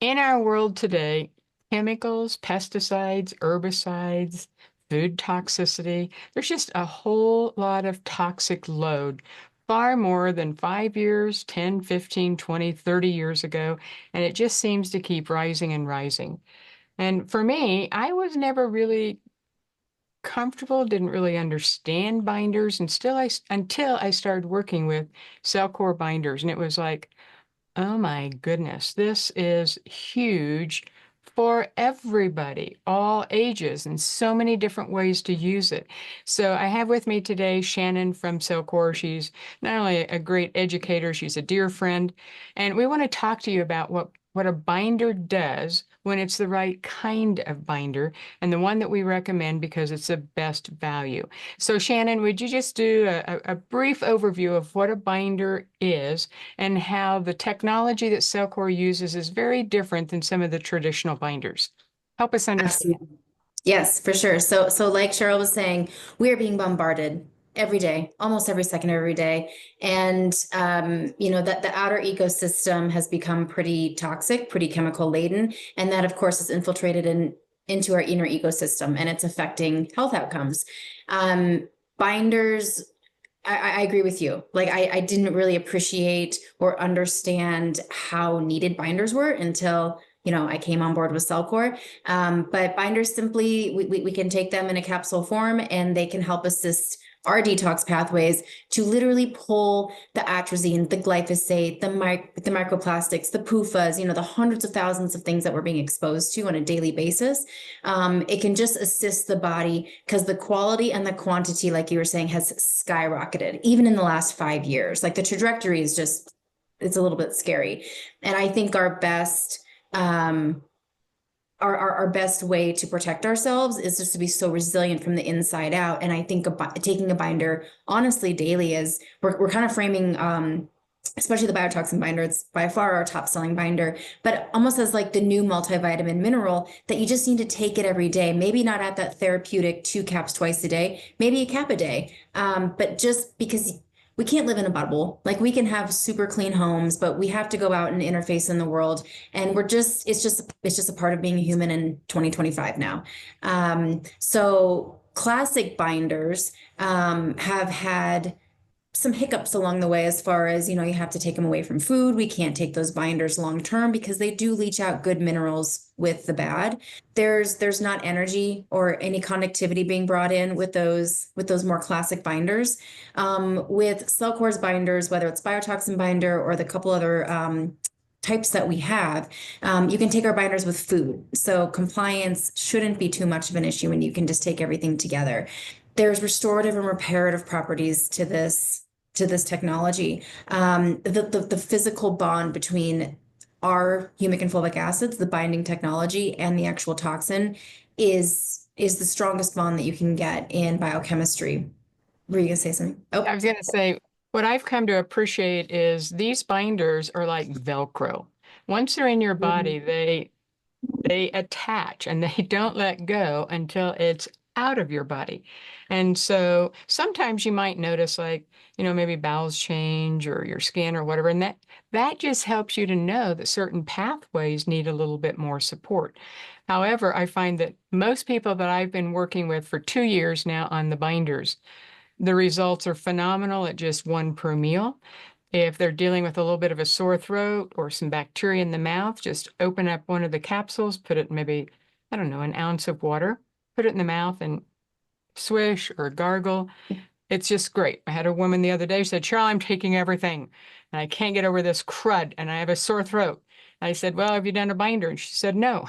In our world today, chemicals, pesticides, herbicides, food toxicity, there's just a whole lot of toxic load, far more than 5 years, 10, 15, 20, 30 years ago. And it just seems to keep rising and rising. And for me, I was never really comfortable, didn't really understand binders and until I started working with CellCore binders. And it was like, oh my goodness, this is huge for everybody, all ages, and so many different ways to use it. So I have with me today Shannon from CellCore. She's not only a great educator, she's a dear friend, and we want to talk to you about what a binder does when it's the right kind of binder and the one that we recommend because it's the best value. So Shannon, would you just do a brief overview of what a binder is and how the technology that CellCore uses is very different than some of the traditional binders? Help us understand. Absolutely. Yes, for sure. So like Cheryl was saying, we are being bombarded every day, almost every second of every day. And that the outer ecosystem has become pretty toxic, pretty chemical laden. And that, of course, is infiltrated into our inner ecosystem and it's affecting health outcomes. Binders, I agree with you. Like I didn't really appreciate or understand how needed binders were until I came on board with CellCore. But binders simply, we can take them in a capsule form and they can help assist our detox pathways to literally pull the atrazine, the glyphosate, the microplastics, the PUFAs, the hundreds of thousands of things that we're being exposed to on a daily basis. It can just assist the body because the quality and the quantity, like you were saying, has skyrocketed, even in the last 5 years. Like the trajectory is just, it's a little bit scary. And I think um, our best way to protect ourselves is just to be so resilient from the inside out. And I think taking a binder honestly daily is we're kind of framing, especially the BioToxin binder, it's by far our top selling binder, but almost as like the new multivitamin mineral that you just need to take it every day. Maybe not at that therapeutic 2 caps twice a day, maybe a cap a day. But just because we can't live in a bubble. Like we can have super clean homes, but we have to go out and interface in the world. And it's just a part of being a human in 2025 now. So classic binders have had some hiccups along the way as far as, you have to take them away from food. We can't take those binders long term because they do leach out good minerals with the bad. There's not energy or any conductivity being brought in with those more classic binders. With CellCore's binders, whether it's biotoxin binder or the couple other types that we have, you can take our binders with food. So compliance shouldn't be too much of an issue and you can just take everything together. There's restorative and reparative properties to this technology. The physical bond between our humic and fulvic acids, the binding technology, and the actual toxin is the strongest bond that you can get in biochemistry. Were you gonna say something? I Oh, was going to say, what I've come to appreciate is these binders are like Velcro. Once they're in your body, mhm. they attach and they don't let go until it's out of your body. And so sometimes you might notice like, maybe bowels change or your skin or whatever. And that just helps you to know that certain pathways need a little bit more support. However, I find that most people that I've been working with for 2 years now on the binders, the results are phenomenal at just one per meal. If they're dealing with a little bit of a sore throat or some bacteria in the mouth, just open up one of the capsules, put it in maybe, I don't know, an ounce of water, put it in the mouth and swish or gargle. It's just great. I had a woman the other day who said, Cheryl, I'm taking everything and I can't get over this crud and I have a sore throat. I said, well, have you done a binder? And she said, no.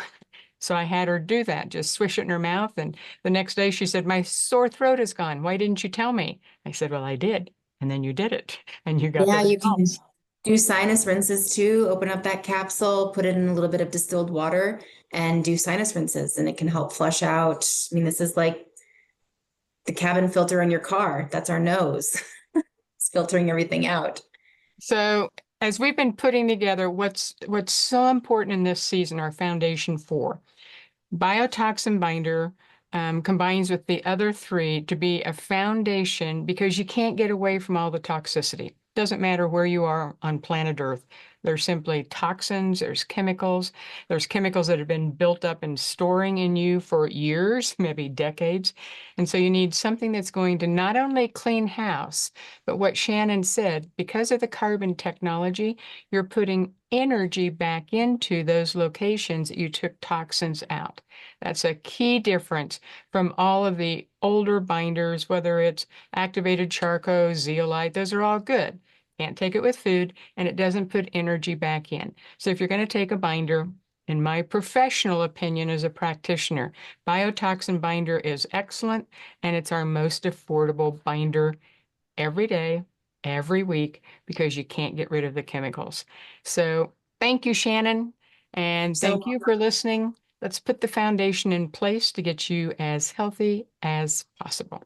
So I had her do that, just swish it in her mouth. And the next day she said, my sore throat is gone. Why didn't you tell me? I said, well, I did. And then you did it and you got the Yeah, you can results. do sinus rinses too. Open up that capsule, put it in a little bit of distilled water, and do sinus rinses, and it can help flush out. I mean, this is like the cabin filter in your car. That's our nose. It's filtering everything out. So as we've been putting together what's so important in this season, our foundation four, biotoxin binder combines with the other three to be a foundation because you can't get away from all the toxicity. Doesn't matter where you are on planet Earth. They're simply toxins, there's chemicals that have been built up and storing in you for years, maybe decades. And so you need something that's going to not only clean house, but what Shannon said, because of the carbon technology, you're putting energy back into those locations that you took toxins out. That's a key difference from all of the older binders, whether it's activated charcoal, zeolite, those are all good. Can't take it with food, and it doesn't put energy back in. So if you're going to take a binder, in my professional opinion as a practitioner, BioToxin binder is excellent, and it's our most affordable binder every day, every week, because you can't get rid of the chemicals. So thank you, Shannon, and So thank you for listening. Let's put the foundation in place to get you as healthy as possible.